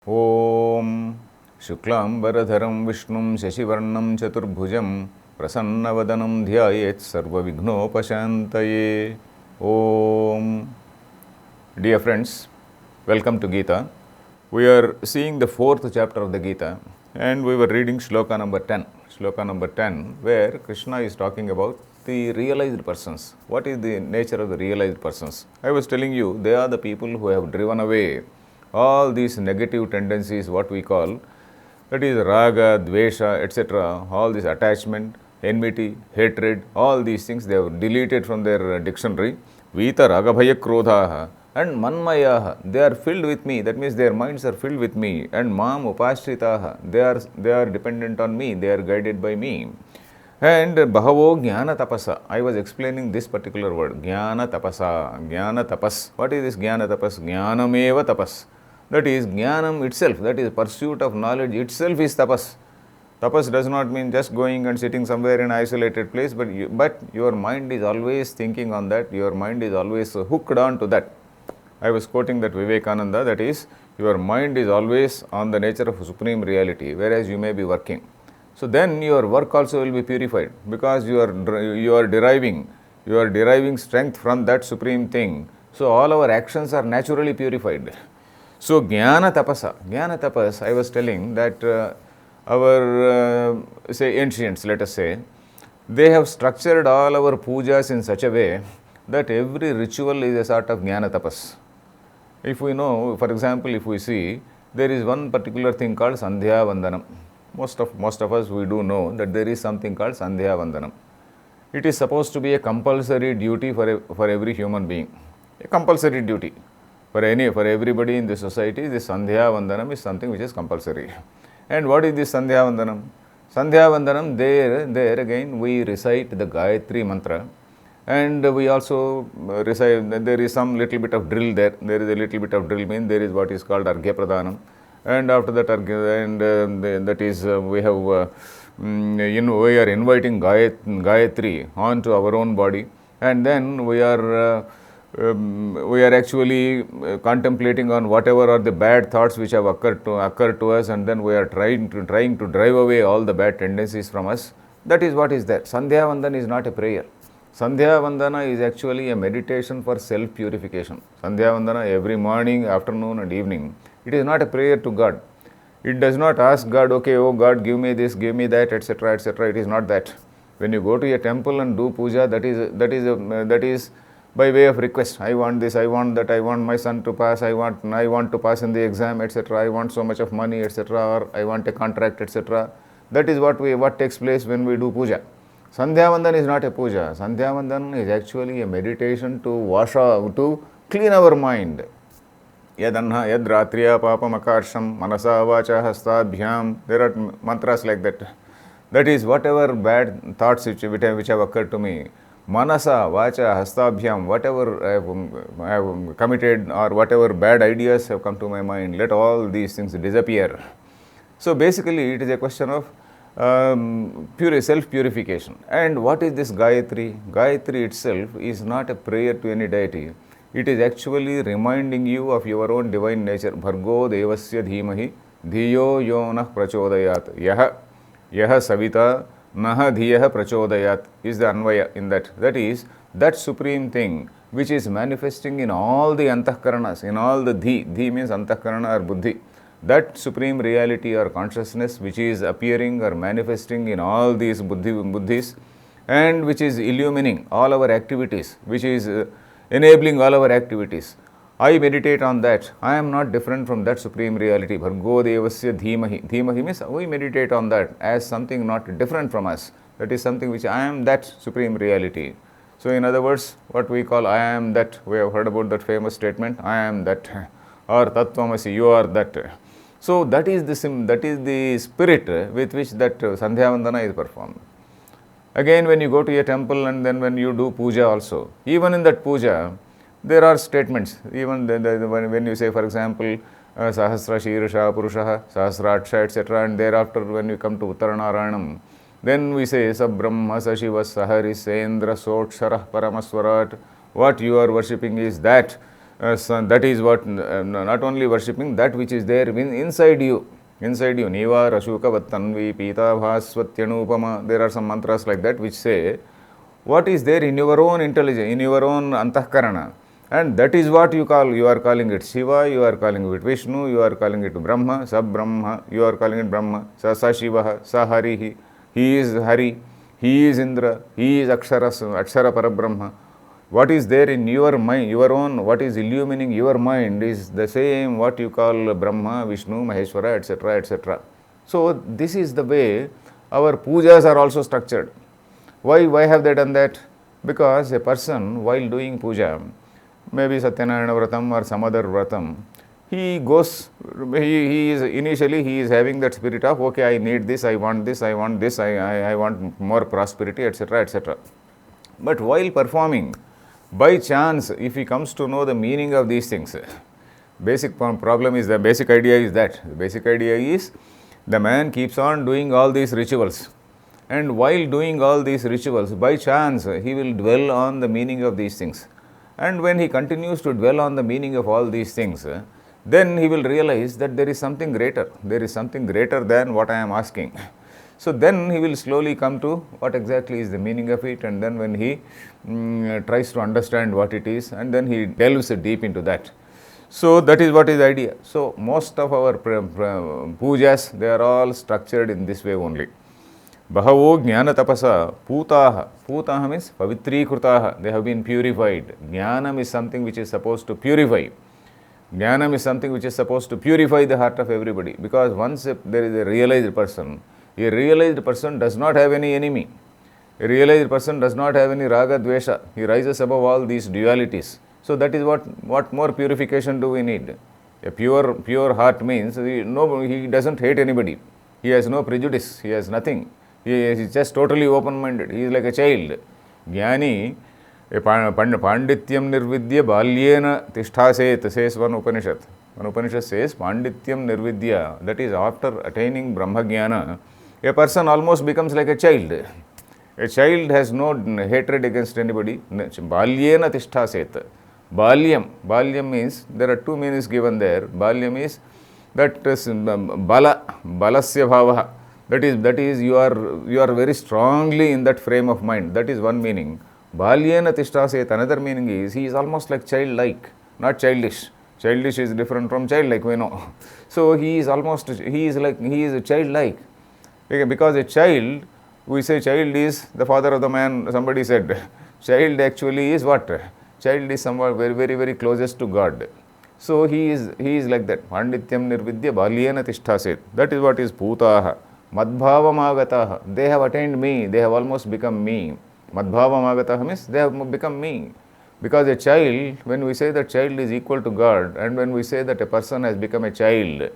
Om Shuklambaradharam Vishnum Shashivarnam Chaturbhujam Prasannavanam Dhyayet Sarvavighnopashantaye. Om. Dear friends, welcome to Geeta. We are seeing the fourth chapter of the Gita and we were reading Shloka number 10. Shloka number 10, where Krishna is talking about the realized persons. What is the nature of the realized persons? I was telling you, they are the people who have driven away all these negative tendencies, what we call, that is raga, dvesha, etc., all this attachment, enmity, hatred, all these things they have deleted from their dictionary. Vita ragabhaya krodhaha and manmayaha, they are filled with me, that means their minds are filled with me, and mam upashritaha, they are dependent on me, they are guided by me. And bahavo jnana tapasa, I was explaining this particular word, jnana tapasa, jnana tapas. What is this jnana tapas? Jnanameva tapas. That is jnanam itself, that is pursuit of knowledge itself is tapas. Tapas does not mean just going and sitting somewhere in an isolated place, but your mind is always thinking on that, your mind is always hooked on to that. I was quoting that Vivekananda, that is, your mind is always on the nature of supreme reality, whereas you may be working. So then your work also will be purified, because you are deriving strength from that supreme thing. So all our actions are naturally purified. So jnana tapas, I was telling that our say ancients, let us say, they have structured all our pujas in such a way that every ritual is a sort of jnana tapas. If we know, for example, if we see, there is one particular thing called Sandhya Vandanam. Most of us, we do know that there is something called Sandhya Vandanam. It is supposed to be a compulsory duty for every human being. A compulsory duty. For everybody in the society, this Sandhya Vandanam is something which is compulsory. And what is this Sandhya Vandanam? Sandhya Vandanam, there again we recite the Gayatri mantra, and we also recite, there is some little bit of drill there. There is a little bit of drill, means there is what is called Arghya Pradhanam. And after that, that is, we have, we are inviting Gayatri onto our own body, and then we are actually contemplating on whatever are the bad thoughts which have occurred to us, and then we are trying to drive away all the bad tendencies from us. That is what is there. Sandhya Vandana is not a prayer. Sandhya Vandana is actually a meditation for self-purification. Sandhya Vandana every morning, afternoon and evening. It is not a prayer to God. It does not ask God, okay, oh God, give me this, give me that, etc., etc. It is not that. When you go to a temple and do puja, that is by way of request. I want this, I want that, I want my son to pass, I want to pass in the exam, etc. I want so much of money, etc. Or I want a contract, etc. That is what takes place when we do puja. Sandhya Vandan is not a puja. Sandhya Vandan is actually a meditation to clean our mind. Yadanha, yadratriya papam akarsham, manasa vacha hastabhyam. There are mantras like that. That is, whatever bad thoughts which have occurred to me, manasa vacha hastabhyam, whatever I have committed or whatever bad ideas have come to my mind, let all these things disappear. So basically, it is a question of self-purification. And what is this Gayatri? Gayatri itself is not a prayer to any deity. It is actually reminding you of your own divine nature. Bhargo devasya dhimahi dhiyo yonah prachodayat. Yaha savita naha dhiyah prachodayat is the anvaya in that. That is, that supreme thing which is manifesting in all the antahkaranas, in all the dhi. Dhi means antahkarana or buddhi. That supreme reality or consciousness which is appearing or manifesting in all these buddhis, and which is illumining all our activities, which is enabling all our activities. I meditate on that. I am not different from that supreme reality. Bhargo devasya dhimahi. Dhimahi means we meditate on that as something not different from us. That is something which I am that supreme reality. So in other words, what we call I am that, we have heard about that famous statement, I am that, or tattvamasi, you are that. So that is the spirit with which that Sandhya Vandana is performed. Again, when you go to a temple and then when you do puja also, even in that puja, there are statements. Even when you say, for example, Sahasra Shirsha Purushaha, Sahasraksha, etc., and thereafter when you come to Uttaranaranam, then we say, Sabrahma Sashiva Sahari Sendra Sotsharah Paramaswarat. What you are worshipping is that So that is what, not only worshipping that which is there inside you. Inside you. Niva Rashuka Vattanvi Pita Bhasvatyanupama. There are some mantras like that which say what is there in your own intelligence, in your own antahkarana. And that is what you are calling it Shiva, you are calling it Vishnu, you are calling it Brahma, Brahma, you are calling it Brahma, Sa Shiva, Sa Harihi, he is Hari, he is Indra, he is Akshara Parabrahma. What is there in your mind, your own, what is illumining your mind is the same what you call Brahma, Vishnu, Maheshwara, etc., etc. So this is the way our pujas are also structured. Why have they done that? Because a person while doing puja, maybe Satyanarayana Vratam or some other Vratam, he is initially having that spirit of, okay, I need this, I want this, I want more prosperity, etc., etc. But while performing, by chance, if he comes to know the meaning of these things, basic idea is that. The basic idea is the man keeps on doing all these rituals. And while doing all these rituals, by chance, he will dwell on the meaning of these things. And when he continues to dwell on the meaning of all these things, then he will realize that there is something greater. There is something greater than what I am asking. So then he will slowly come to what exactly is the meaning of it, and then when he tries to understand what it is, and then he delves deep into that. So that is what is the idea. So most of our pujas, they are all structured in this way only. Bahavo jnana tapasa putaha. Putaha means pavitrikrutaha. They have been purified. Jnanam is something which is supposed to purify. Jnanam is something which is supposed to purify the heart of everybody. Because once there is a realized person does not have any enemy. A realized person does not have any raga dvesha. He rises above all these dualities. So that is what more purification do we need? A pure heart means he doesn't hate anybody. He has no prejudice. He has nothing. He is just totally open-minded. He is like a child. Jnani, Pandityam nirvidya balyena tishtaset, says one Upanishad. One Upanishad says, Pandityam nirvidya, that is after attaining Brahma Jnana, a person almost becomes like a child. A child has no hatred against anybody. Balyena tishtaset. Balyam means, there are two meanings given there. Balyam is that balasya bhavaha. That is you are very strongly in that frame of mind. That is one meaning. Balyena tishtaset. Another meaning is he is almost like childlike, not childish. Childish is different from childlike, we know. So he is a childlike. Because a child, we say child is the father of the man. Somebody said child actually is what? Child is somewhat very, very, very closest to God. So he is like that. Pandityam nirvidya balyena tishtaset. That is what is putaha. Madbhavam agataha. They have attained me. They have almost become me. Madbhavam agataha means they have become me. Because a child, when we say that child is equal to God, and when we say that a person has become a child,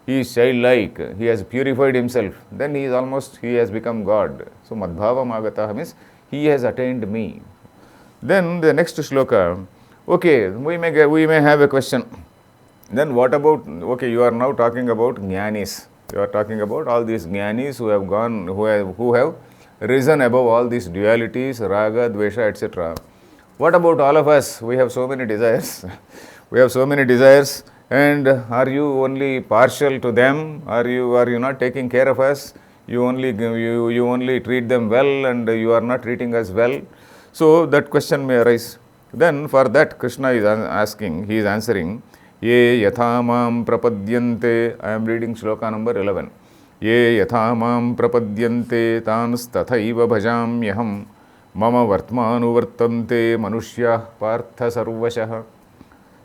he is childlike, he has purified himself, then he has become God. So Madbhavam agataha means he has attained me. Then the next shloka, okay, we may have a question. Then what about, okay, you are now talking about jnanis. You are talking about all these jnanis who have risen above all these dualities, raga, dvesha, etc. What about all of us? We have so many desires. And are you only partial to them? Are you not taking care of us? You only treat them well, and you are not treating us well. So that question may arise. Then for that Krishna is asking, he is answering, Ye yatha mam prapadyante. I am reading shloka number 11. Ye yatha mam prapadyante tans tathaiva bhajamyaham mama vartmanu vartante manushya partha sarvashah.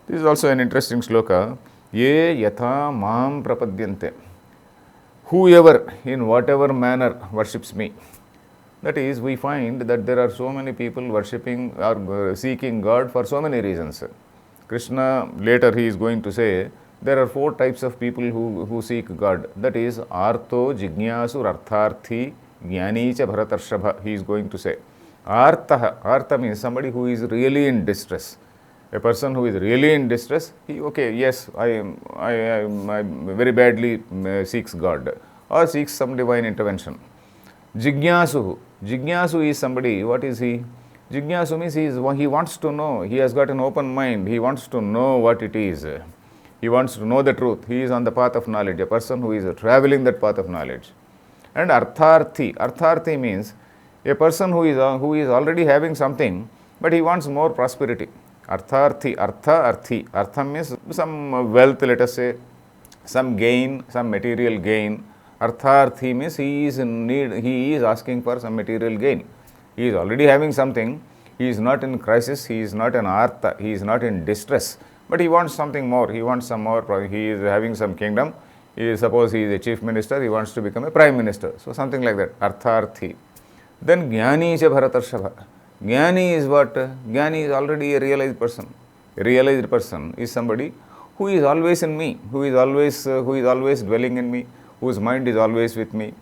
This is also an interesting shloka. Ye yatha mam prapadyante. Whoever, in whatever manner, worships me. That is, we find that there are so many people worshipping or seeking God for so many reasons. Krishna, later he is going to say, there are 4 types of people who seek God. That is, Artho, Jignasu, Artharthi, Jnanicha, Bharatarshabha, he is going to say. Artha means somebody who is really in distress. A person who is really in distress, I very badly seeks God or seeks some divine intervention. Jignasu is somebody, what is he? Jignasu means he wants to know, he has got an open mind, he wants to know what it is. He wants to know the truth. He is on the path of knowledge, a person who is traveling that path of knowledge. And artharthi means a person who is already having something, but he wants more prosperity. Artha means some wealth, let us say, some gain, some material gain. Artharthi means he is in need, he is asking for some material gain. He is already having something, he is not in crisis, he is not an artha, he is not in distress, but he wants something more, he wants some more, he is having some kingdom, suppose he is a chief minister, he wants to become a prime minister, so something like that, artharthi. Then jnani cha bharatarshabha. Jnani is what? Jnani is already a realized person. A realized person is somebody who is always in me, who is always dwelling in me, whose mind is always with me.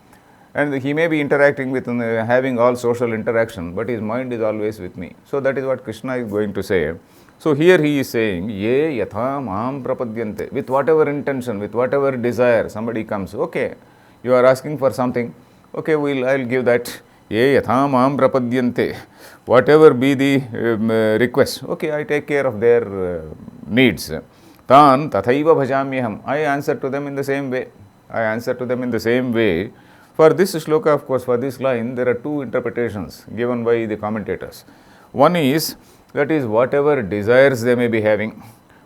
And he may be interacting with, having all social interaction, but his mind is always with me. So that is what Krishna is going to say. So here he is saying, ye yatha mam prapadyante, with whatever intention, with whatever desire, somebody comes, okay, you are asking for something, okay, I'll give that. Ye yatha mam prapadyante, whatever be the request, okay, I take care of their needs. Tan tathaiva bhajamyaham, I answer to them in the same way. I answer to them in the same way. For this shloka, of course, for this line, there are two interpretations given by the commentators. One is, that is whatever desires they may be having,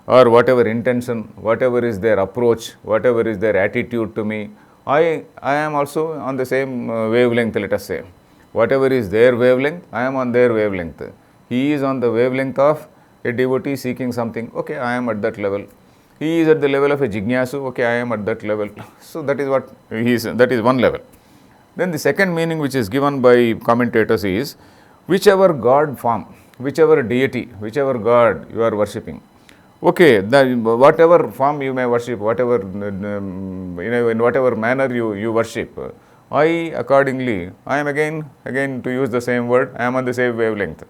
or whatever intention, whatever is their approach, whatever is their attitude to me, I am also on the same wavelength, let us say. Whatever is their wavelength, I am on their wavelength. He is on the wavelength of a devotee seeking something, okay, I am at that level. He is at the level of a jignasu, okay, I am at that level. So that is what he is, that is one level. Then the second meaning which is given by commentators is, whichever god form, whichever deity, whichever god you are worshipping, okay, whatever form you may worship, whatever, in whatever manner you worship, I accordingly, I am again to use the same word, I am on the same wavelength.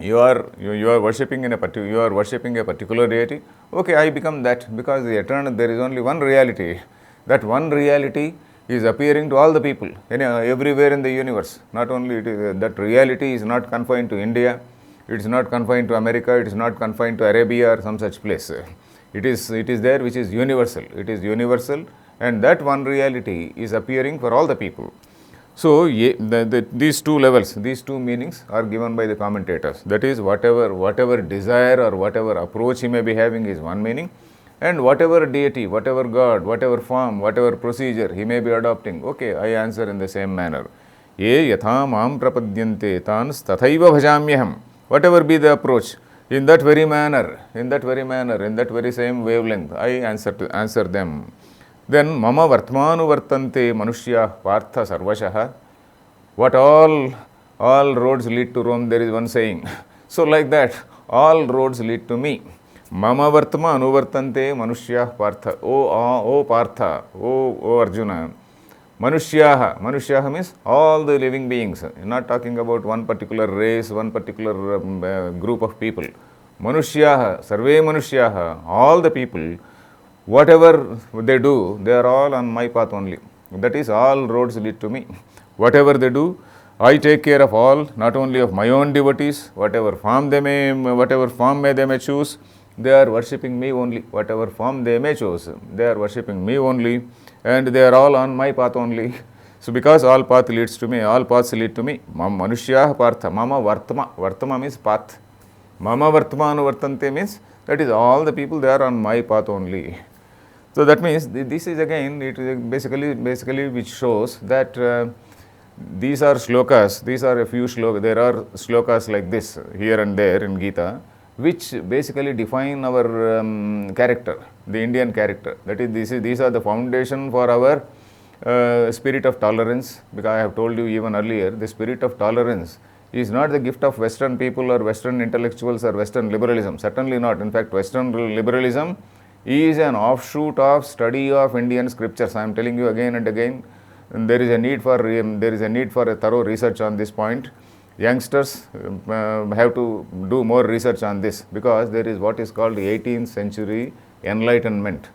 You are worshipping a particular deity, okay, I become that, because the eternal, there is only one reality. That one reality is appearing to all the people, everywhere in the universe. Not only that reality is not confined to India, it is not confined to America, it is not confined to Arabia or some such place. It is there which is universal. It is universal, and that one reality is appearing for all the people. So these two levels, these two meanings are given by the commentators. That is, whatever desire or whatever approach he may be having is one meaning, and whatever deity, whatever god, whatever form, whatever procedure he may be adopting, okay, I answer in the same manner. Ye yatha mam prapadyante tans tathaiva bhajamyaham. Whatever be the approach, in that very manner, in that very same wavelength, I answer them. Then mama vartmanu vartante manushya partha sarvashah. What all roads lead to Rome, there is one saying. So like that, all roads lead to me. Mama vartma anuvartante manushya partha. O partha, O Arjuna. Manushyaha means all the living beings. You're not talking about one particular race, one particular group of people. Manushyaha, sarve manushyaha, all the people, whatever they do, they are all on my path only. That is, all roads lead to me. Whatever they do, I take care of all, not only of my own devotees, whatever form they may choose, they are worshipping me only. Whatever form they may choose, they are worshipping me only, and they are all on my path only. So because all paths lead to me, Manushya partha, mama vartma means path. Mama vartmanu vartante means, that is, all the people, they are on my path only. So that means, this is again, it is basically which shows that these are shlokas, these are a few shlokas, there are shlokas like this here and there in Gita, which basically define our character, the Indian character. That is, these are the foundation for our spirit of tolerance, because I have told you even earlier, the spirit of tolerance is not the gift of Western people or Western intellectuals or Western liberalism, certainly not. In fact, Western liberalism is an offshoot of study of Indian scriptures. I am telling you again and again, there is a need for a thorough research on this point. Youngsters have to do more research on this, because there is what is called the 18th century enlightenment.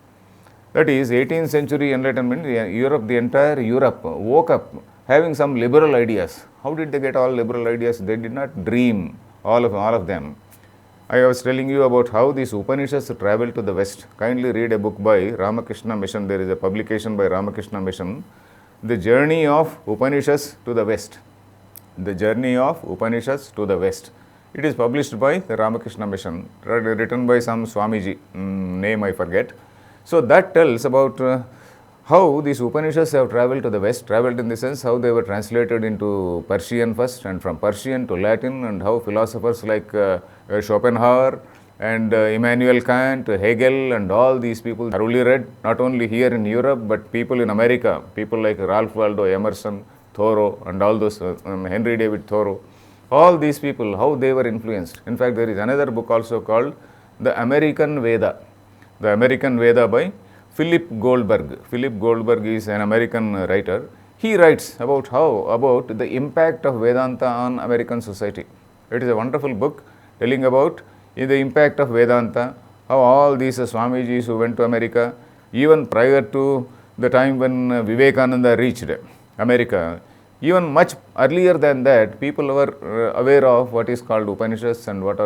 That is, 18th century enlightenment, Europe, the entire Europe woke up having some liberal ideas. How did they get all liberal ideas? They did not dream, all of them. I was telling you about how these Upanishads travel to the West. Kindly read a book by Ramakrishna Mission. There is a publication by Ramakrishna Mission, The Journey of Upanishads to the West. The Journey of Upanishads to the West. It is published by the Ramakrishna Mission, written by some Swamiji, name I forget. So that tells about how these Upanishads have traveled to the West, traveled in the sense how they were translated into Persian first, and from Persian to Latin, and how philosophers like Schopenhauer and Immanuel Kant, Hegel, and all these people thoroughly read, not only here in Europe, but people in America, people like Ralph Waldo Emerson, Thoreau, and all those, Henry David Thoreau, all these people, how they were influenced. In fact, there is another book also called The American Veda. The American Veda by Philip Goldberg. Philip Goldberg is an American writer. He writes about the impact of Vedanta on American society. It is a wonderful book telling about the impact of Vedanta, how all these Swamijis who went to America, even prior to the time when Vivekananda reached America, even much earlier than that, people were aware of what is called Upanishads and what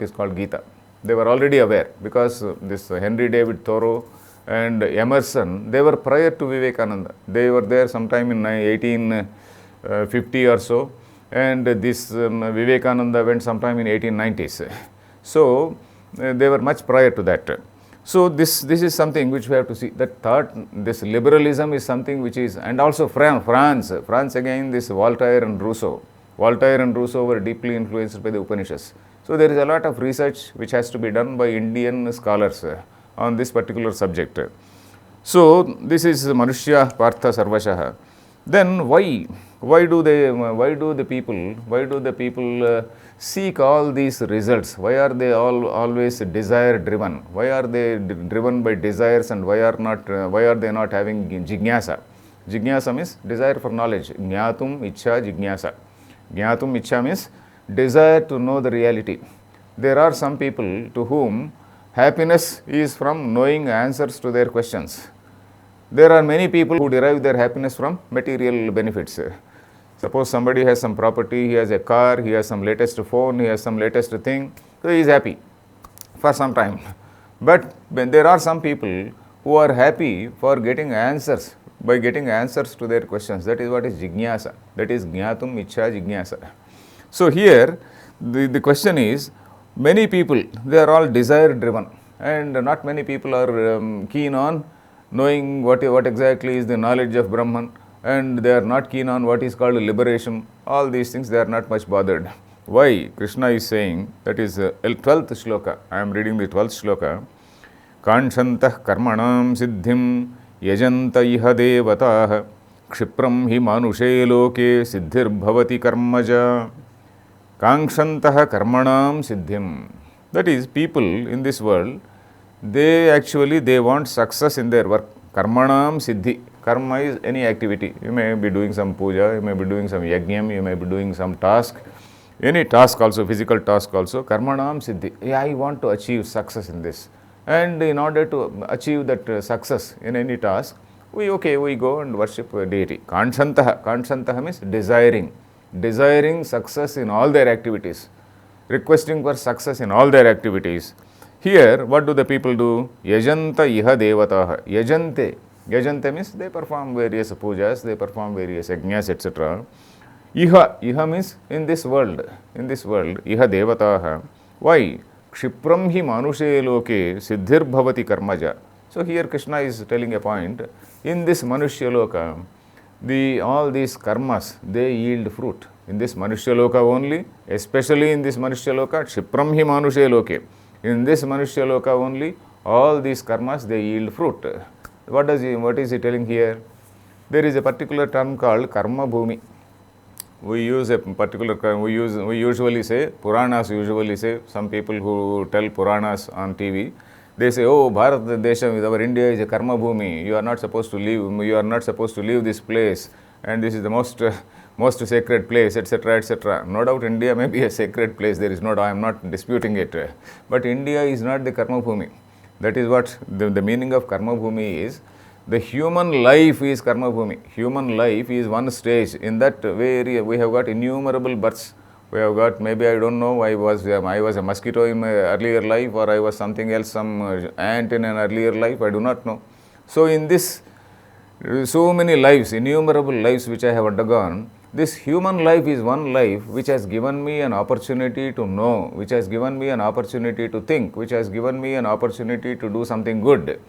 is called Geeta. They were already aware, because this Henry David Thoreau and Emerson, they were prior to Vivekananda. They were there sometime in 1850 or so, and this Vivekananda went sometime in 1890s. So they were much prior to that. So this is something which we have to see. That thought, this liberalism is something which is, and also France again, this Voltaire and Rousseau. Voltaire and Rousseau were deeply influenced by the Upanishads. So there is a lot of research which has to be done by Indian scholars on this particular subject. So this is Manushya Partha Sarvashaha. Then why do the people seek all these results? Why are they always desire driven? Why are they driven by desires, and why are they not having jignasa? Jignasa means desire for knowledge. Jnatum ichha jignasa. Jnatum ichha means desire to know the reality. There are some people to whom happiness is from knowing answers to their questions. There are many people who derive their happiness from material benefits. Suppose somebody has some property, he has a car, he has some latest phone, he has some latest thing, so he is happy for some time. But when there are some people who are happy for getting answers, by getting answers to their questions. That is what is jignasa. That is jnatum ichha jignasa. So here the question is, many people, they are all desire driven, and not many people are keen on knowing what exactly is the knowledge of Brahman, and they are not keen on what is called liberation. All these things, they are not much bothered. Why? Krishna is saying, that is 12th shloka. I am reading the 12th shloka. Kanshantah karmanam siddhim yajanta iha devatah kshipram hi manushe loke siddhir bhavati karmaja. Kanshantah karmanam siddhim. That is, people in this world, they want success in their work. Karmanam siddhi. Karma is any activity. You may be doing some puja, you may be doing some yajnam, you may be doing some task. Any task also, physical task also. Karmanam siddhi. Yeah, I want to achieve success in this. And in order to achieve that success in any task, we go and worship a deity. Kanshantaha. Kanshantaha means desiring success in all their activities, requesting for success in all their activities. Here, what do the people do? Yajanta iha devataha. Yajante means they perform various pujas, they perform various yajnas, etc. Iha means in this world, iha devataha. Why? Kshipram hi manushe loke siddhir bhavati karmaja. So here Krishna is telling a point. In this Manushya Loka, all these karmas, they yield fruit. In this Manushya Loka only, especially in this Manushya Loka, Kshipram hi manushe loke. In this Manushya Loka only, all these karmas, they yield fruit. What is he telling here? There is a particular term called karma bhumi. We use a particular, we usually say, Puranas usually say, some people who tell Puranas on TV, they say, oh, Bharat Desha, our India is a karma bhumi. You are not supposed to leave this place, and this is the most sacred place, etc., etc. No doubt India may be a sacred place, there is no doubt, I am not disputing it. But India is not the karma bhumi. That is what the meaning of karma bhumi is. The human life is karma bhumi. Human life is one stage. In that way, we have got innumerable births. We have got, maybe I don't know, I was a mosquito in my earlier life, or I was something else, some ant in an earlier life, I do not know. So in this, so many lives, innumerable lives which I have undergone, this human life is one life which has given me an opportunity to know, which has given me an opportunity to think, which has given me an opportunity to do something good.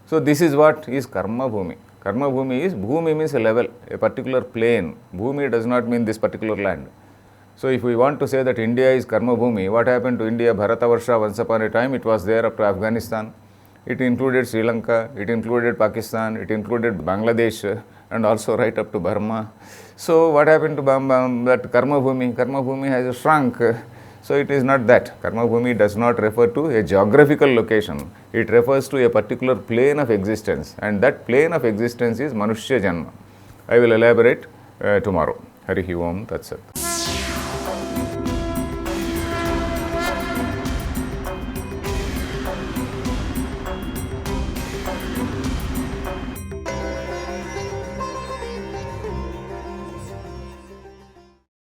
So this is what is karma bhumi. Karma bhumi is, bhumi means a level, a particular plane. Bhumi does not mean this particular land. So if we want to say that India is karma bhumi, what happened to India? Bharatavarsha, once upon a time, it was there after Afghanistan. It included Sri Lanka, it included Pakistan, it included Bangladesh, and also right up to Burma. So what happened to that karma bhumi? Karma bhumi has shrunk. So it is not that. Karma bhumi does not refer to a geographical location. It refers to a particular plane of existence, and that plane of existence is Manushya Janma. I will elaborate tomorrow. Harihi Om Tat Sat.